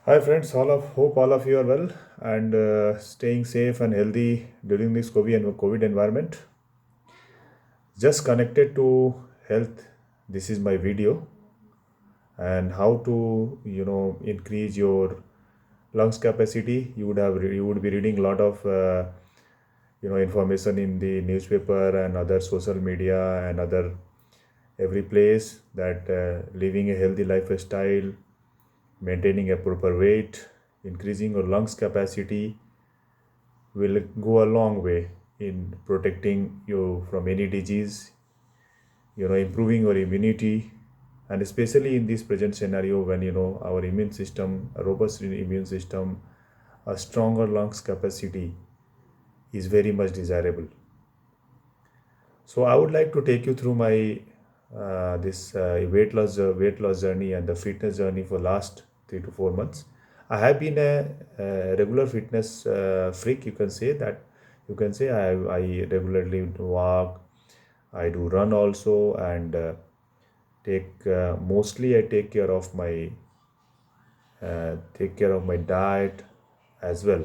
Hi friends, hope all of you are well and staying safe and healthy during this COVID environment. Just connected to health. This is my video and how to increase your lungs capacity. You would be reading a lot of information in the newspaper and other social media and other every place that living a healthy lifestyle, maintaining a proper weight, increasing your lungs capacity will go a long way in protecting you from any disease, improving your immunity, and especially in this present scenario when our immune system, a robust immune system, a stronger lungs capacity is very much desirable. So I would like to take you through my this weight loss journey and the fitness journey for last 3 to 4 months. I have been a regular fitness freak. You can say that. You can say I regularly walk. I do run also, and take mostly I take care of my diet as well.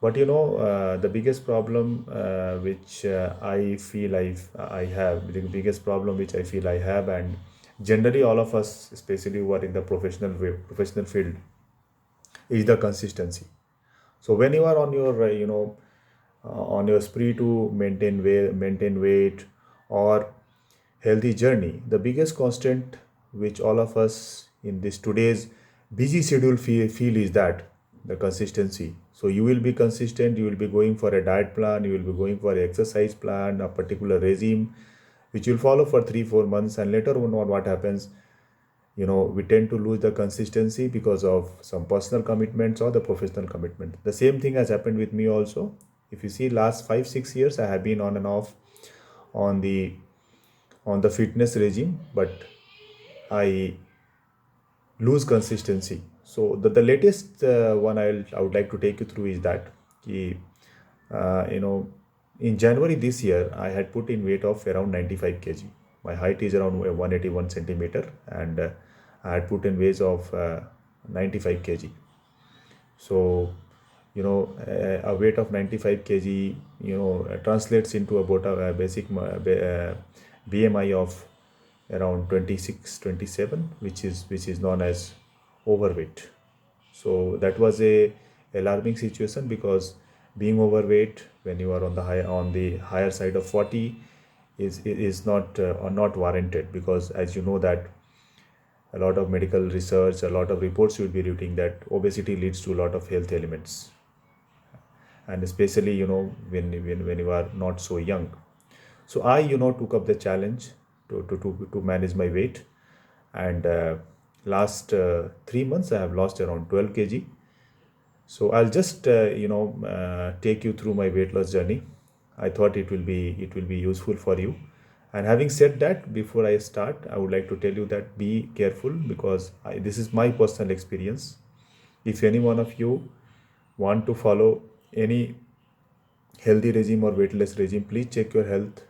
But the biggest problem which I have, the biggest problem which I feel I have, and generally all of us, especially who are in the professional field, is the consistency. So when you are on your, on your spree to maintain weight or healthy journey, the biggest constant which all of us in this today's busy schedule feel is that the consistency. So you will be consistent, you will be going for a diet plan, you will be going for an exercise plan, a particular regime which you'll follow for 3 4 months, and later on what happens, we tend to lose the consistency because of some personal commitments or the professional commitment. The same thing has happened with me also. If you see last 5 6 years, I have been on and off on the fitness regime, but I lose consistency. So the latest one I would like to take you through is that ki, you know in January this year I had put in weight of around 95 kg. My height is around 181 centimeter, and I had put in weight of 95 kg. So a weight of 95 kg translates into about a basic BMI of around 26 27, which is known as overweight. So that was a alarming situation, because being overweight when you are on the higher side of 40 is not warranted, because as you know that a lot of medical research, a lot of reports will be reading that obesity leads to a lot of health elements, and especially when you are not so young. So I took up the challenge to manage my weight, and last 3 months I have lost around 12 kg. So I'll just take you through my weight loss journey. I thought it will be useful for you. And having said that, before I start, I would like to tell you that be careful, because this is my personal experience. If any one of you want to follow any healthy regime or weightless regime, please check your health,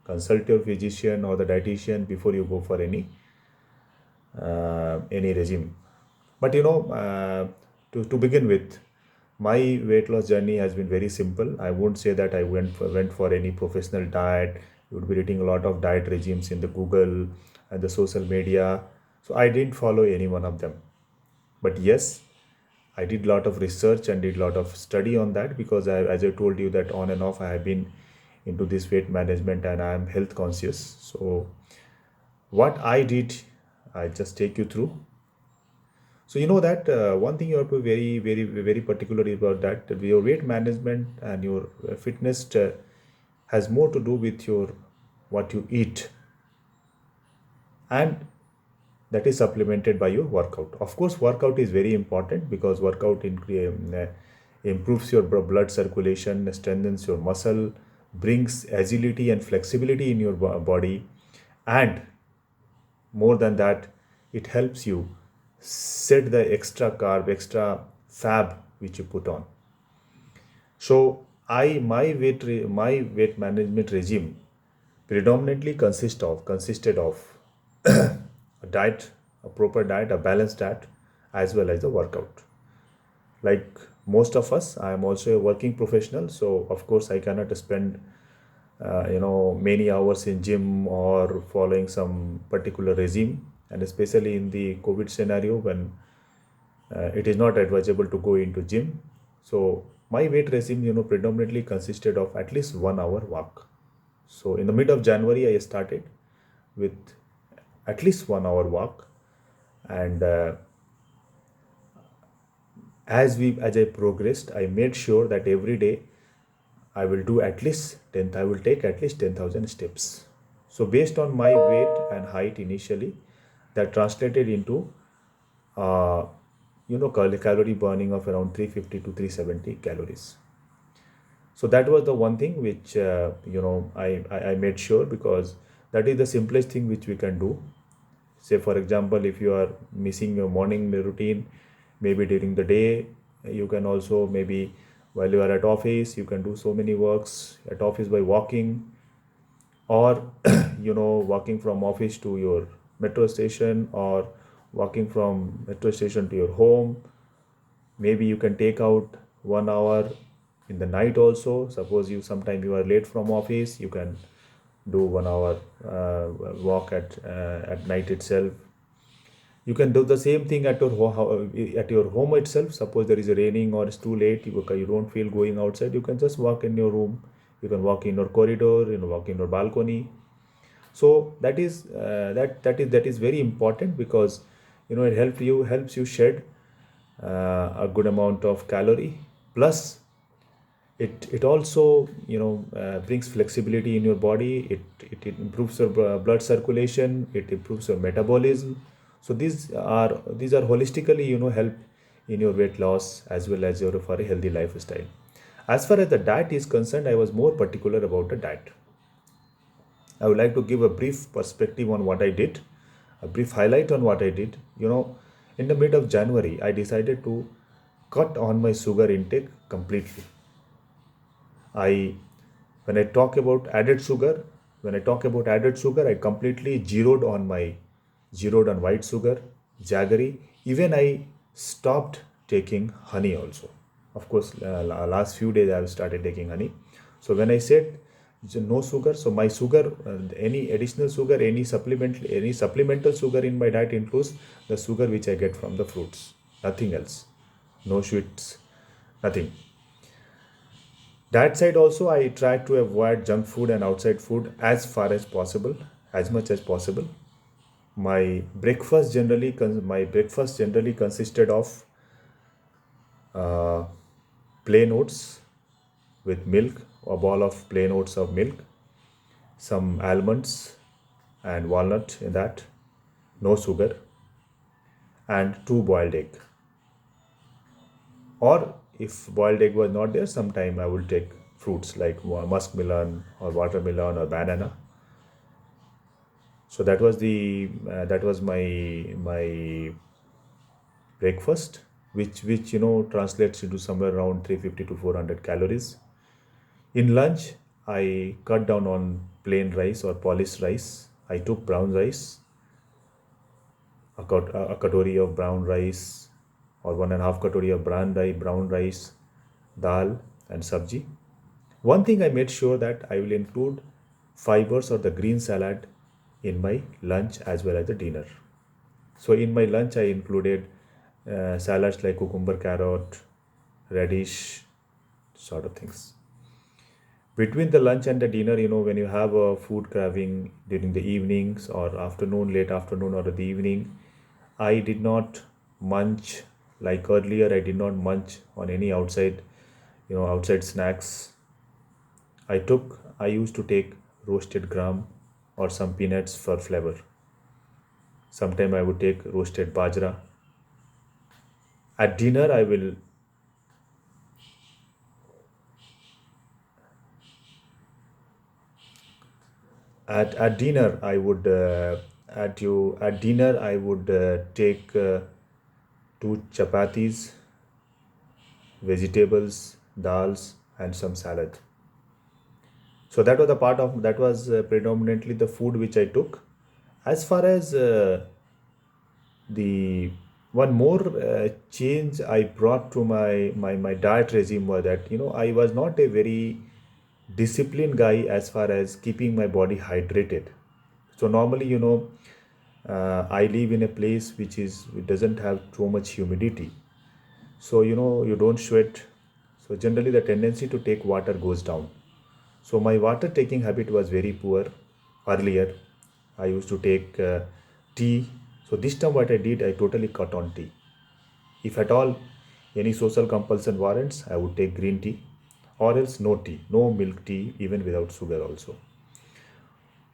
consult your physician or the dietitian before you go for any regime. But to begin with, my weight loss journey has been very simple. I won't say that I went for any professional diet. You would be reading a lot of diet regimes in the Google and the social media. So I didn't follow any one of them. But yes, I did a lot of research and did a lot of study on that, because as I told you that on and off I have been into this weight management and I am health conscious. So what I did, I just take you through. So you know that one thing you have to be very particular about that your weight management and your fitness has more to do with your what you eat, and that is supplemented by your workout. Of course, workout is very important, because workout improves your blood circulation, strengthens your muscle, brings agility and flexibility in your body, and more than that, it helps you set the extra carb, extra fab which you put on. So my weight management regime predominantly consisted of a diet, a proper diet, a balanced diet, as well as the workout. Like most of us, I am also a working professional, so of course I cannot spend many hours in gym or following some particular regime, and especially in the COVID scenario when it is not advisable to go into gym. So my weight regime, predominantly consisted of at least 1 hour walk. So in the mid of January, I started with at least 1 hour walk, and as I progressed, I made sure that every day I will do at least 10. I will take at least 10,000 steps. So based on my weight and height initially, that translated into uh, calorie burning of around 350 to 370 calories. So that was the one thing which I made sure, because that is the simplest thing which we can do. Say for example, if you are missing your morning routine, maybe during the day, you can also, maybe while you are at office, you can do so many works at office by walking, or walking from office to your metro station, or walking from metro station to your home. Maybe you can take out 1 hour in the night also. Suppose you sometime you are late from office, you can do 1 hour walk at night itself. You can do the same thing at at your home itself. Suppose there is a raining or it's too late, you don't feel going outside, you can just walk in your room. You can walk in your corridor, walk in your balcony. So that is very important, because it helps you shed a good amount of calorie. Plus it also brings flexibility in your body. It improves your blood circulation, it improves your metabolism. So these are holistically help in your weight loss, as well as your for a healthy lifestyle. As far as the diet is concerned, I was more particular about the diet. I would like to give a brief perspective on what I did, a brief highlight on what I did. In the mid of January, I decided to cut on my sugar intake completely. I when I talk about added sugar, when I talk about added sugar, I completely zeroed on white sugar, jaggery. Even I stopped taking honey also. Of course, last few days I have started taking honey. So when I said no sugar, so my sugar, any additional sugar, any supplemental sugar in my diet includes the sugar which I get from the fruits. Nothing else. No sweets, nothing. That side also, I try to avoid junk food and outside food as far as possible, as much as possible. My breakfast generally consisted of uh, plain oats with milk, a ball of plain oats of milk, some almonds and walnut in that, no sugar, and two boiled egg. Or if boiled egg was not there, sometime I will take fruits like muskmelon or watermelon or banana. So that was my breakfast, which translates into somewhere around 350 to 400 calories. In lunch, I cut down on plain rice or polished rice. I took brown rice, a katori of brown rice, or 1.5 katori of brown rice, dal, and sabji. One thing I made sure that I will include fibers or the green salad in my lunch as well as the dinner. So in my lunch, I included salads like cucumber, carrot, radish, sort of things. Between the lunch and the dinner, when you have a food craving during the evenings or afternoon, late afternoon or the evening, I did not munch like earlier. I did not munch on any outside snacks. I used to take roasted gram or some peanuts for flavor. Sometime I would take roasted bajra. At dinner, at dinner I would at dinner I would take two chapatis, vegetables, dals, and some salad. So that was predominantly the food which I took. As far as the One more change I brought to my diet regime was that, I was not a very disciplined guy as far as keeping my body hydrated. So normally, I live in a place which is it doesn't have too much humidity. So you don't sweat. So generally the tendency to take water goes down. So my water taking habit was very poor earlier. I used to take tea. So this time what I did, I totally cut on tea. If at all any social compulsion warrants, I would take green tea, or else no tea, no milk tea, even without sugar also.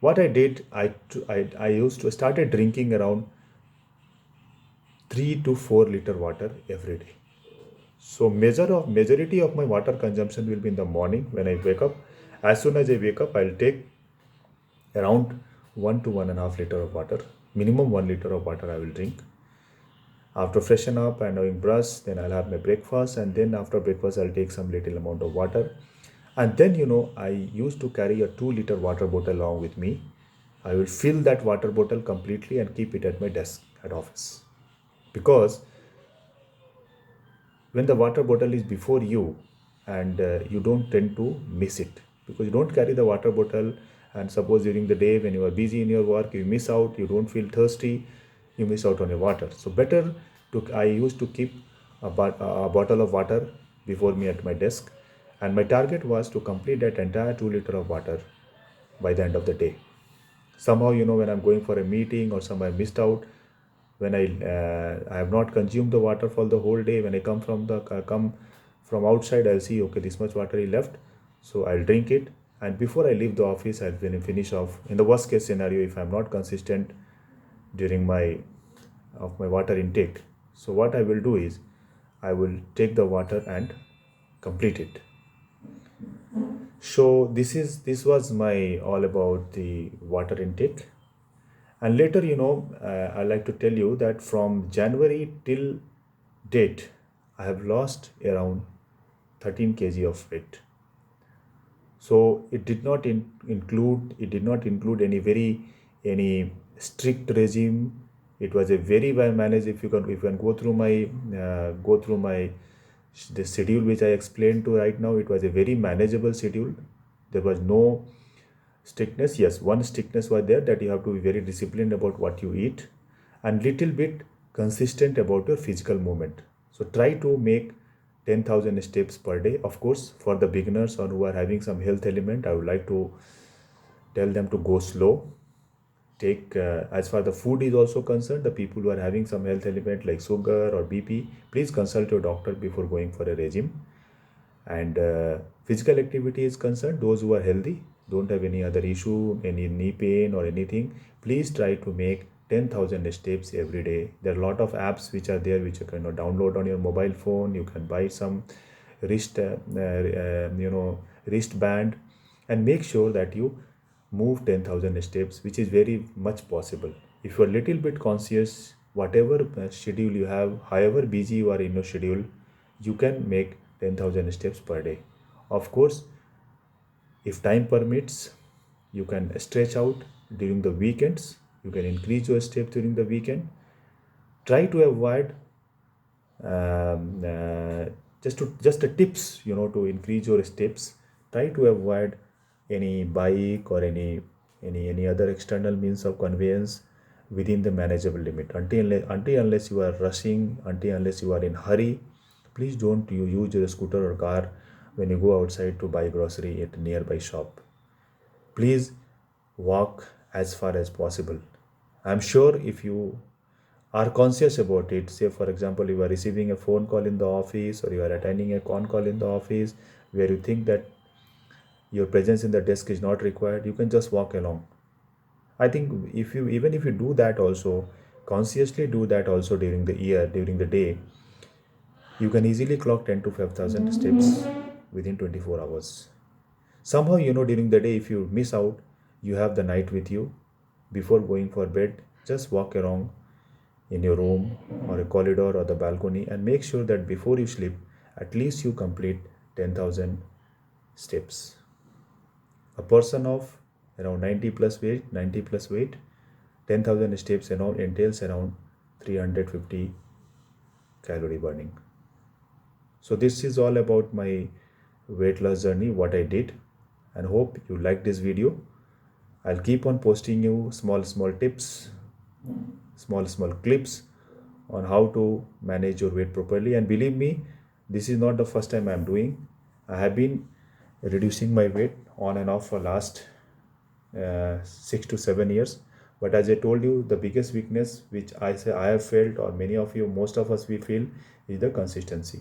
What I did, I used to started drinking around 3 to 4 liter water every day. So majority of my water consumption will be in the morning when I wake up. As soon as I wake up, I'll take around 1 to 1.5 liter of water. Minimum 1 liter of water I will drink. After freshen up and having brush, then I'll have my breakfast, and then after breakfast I'll take some little amount of water. And then I used to carry a 2 liter water bottle along with me. I will fill that water bottle completely and keep it at my desk at office. Because when the water bottle is before you, and you don't tend to miss it, because you don't carry the water bottle, and suppose during the day when you are busy in your work you miss out, you don't feel thirsty, you miss out on your water. So better to I used to keep a bottle of water before me at my desk, and my target was to complete that entire 2 liter of water by the end of the day. Somehow, when I'm going for a meeting or some I missed out, when I have not consumed the water for the whole day, when I come from outside, I'll see, okay, this much water is left, so I'll drink it. And before I leave the office, I'll finish off. In the worst case scenario, if I'm not consistent during my water intake, so what I will do is I will take the water and complete it. So this was my all about the water intake. And later, I like to tell you that from January till date, I have lost around 13 kg of weight. So it did not include any strict regime. It was a very well managed. If you can go through my the schedule which I explained to right now, it was a very manageable schedule. There was no strictness. Yes, one strictness was there, that you have to be very disciplined about what you eat, and little bit consistent about your physical movement. So try to make 10,000 steps per day. Of course, for the beginners or who are having some health element, I would like to tell them to go slow. Take as far the food is also concerned, the people who are having some health element like sugar or BP, please consult your doctor before going for a regime. And physical activity is concerned, those who are healthy, don't have any other issue, any knee pain or anything, please try to make 10,000 steps every day. There are a lot of apps which are there which you can download on your mobile phone. You can buy some wrist wristband, and make sure that you move 10,000 steps, which is very much possible if you are little bit conscious. Whatever schedule you have, however busy you are in your schedule, you can make 10,000 steps per day. Of course, if time permits, you can stretch out during the weekends. You can increase your steps during the weekend. Try to avoid um, uh, just the tips, to increase your steps. Try to avoid any bike or any other external means of conveyance within the manageable limit. Until unless you are rushing, until unless you are in hurry, please don't you use your scooter or car when you go outside to buy grocery at a nearby shop. Please walk as far as possible. I'm sure if you are conscious about it, say for example, you are receiving a phone call in the office, or you are attending a con call in the office where you think that your presence in the desk is not required, you can just walk along. I think if you do that also, consciously do that also during the year, during the day, you can easily clock 10 to 5,000 steps within 24 hours. Somehow, during the day, if you miss out, you have the night with you. Before going for bed, just walk around in your room or a corridor or the balcony, and make sure that before you sleep, at least you complete 10,000 steps. A person of around 90 plus weight, 10,000 steps around entails around 350 calorie burning. So this is all about my weight loss journey, what I did, and hope you like this video. I'll keep on posting you small tips, small clips on how to manage your weight properly. And believe me, this is not the first time I'm doing. I have been reducing my weight on and off for last 6 to 7 years. But as I told you, the biggest weakness which I have felt, or many of you, most of us, we feel, is the consistency.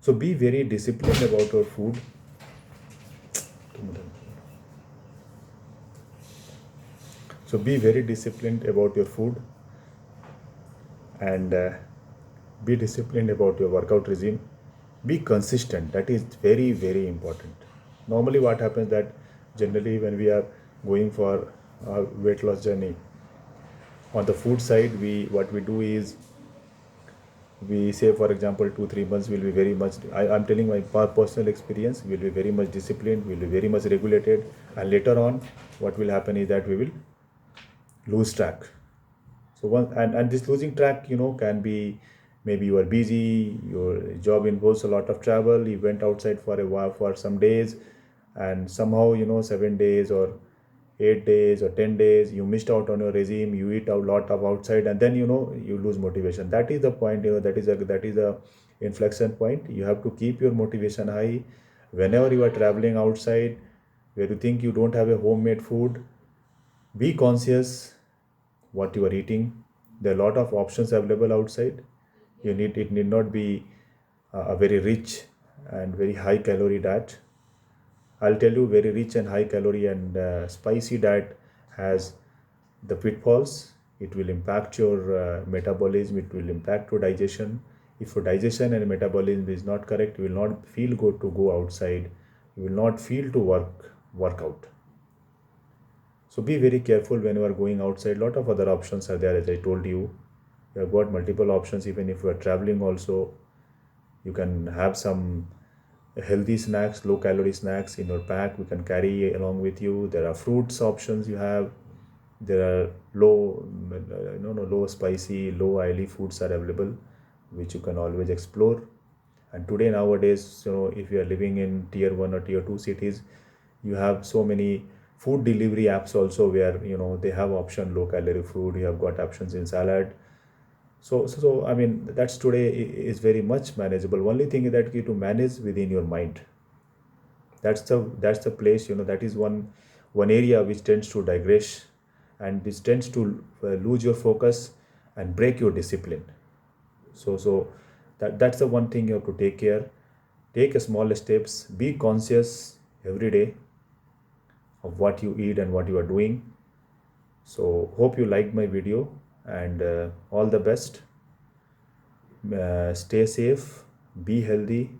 So be very disciplined about your food. So be very disciplined about your food, and be disciplined about your workout regime. Be consistent. That is very important. Normally what happens that generally when we are going for a weight loss journey, on the food side, what we do is, we say, for example, 2 3 months will be very much, I'm telling my personal experience, will be very much disciplined, will be very much regulated, and later on what will happen is that we will lose track. So and this losing track, can be, maybe you are busy, your job involves a lot of travel, you went outside for a while for some days, and somehow 7 days or 8 days or 10 days you missed out on your regime, you eat a lot of outside, and then you lose motivation. That is the point, that is a inflection point. You have to keep your motivation high whenever you are traveling outside, where you think you don't have a homemade food. Be conscious what you are eating. There are a lot of options available outside. It need not be a very rich and very high calorie diet. I'll tell you, very rich and high calorie and spicy diet has the pitfalls. It will impact your metabolism, it will impact your digestion. If your digestion and metabolism is not correct, you will not feel good to go outside, you will not feel to work out. So be very careful when you are going outside. A lot of other options are there, as I told you. You have got multiple options. Even if you are traveling also, you can have some healthy snacks, low calorie snacks in your pack, we can carry along with you. There are fruits options you have. There are low, no, low spicy, low oily foods are available, which you can always explore. And today, nowadays, if you are living in tier 1 or tier 2 cities, you have so many food delivery apps also, where they have option low calorie food, you have got options in salad. So I mean, that's today is very much manageable. Only thing is that you to manage within your mind. That's the place, that is one area which tends to digress, and this tends to lose your focus and break your discipline. So that's the one thing you have to take care. Take a small steps. Be conscious every day of what you eat and what you are doing. So hope you liked my video, and all the best. Stay safe, be healthy,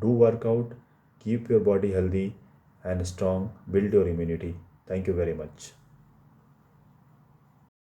do workout, keep your body healthy and strong, build your immunity. Thank you very much.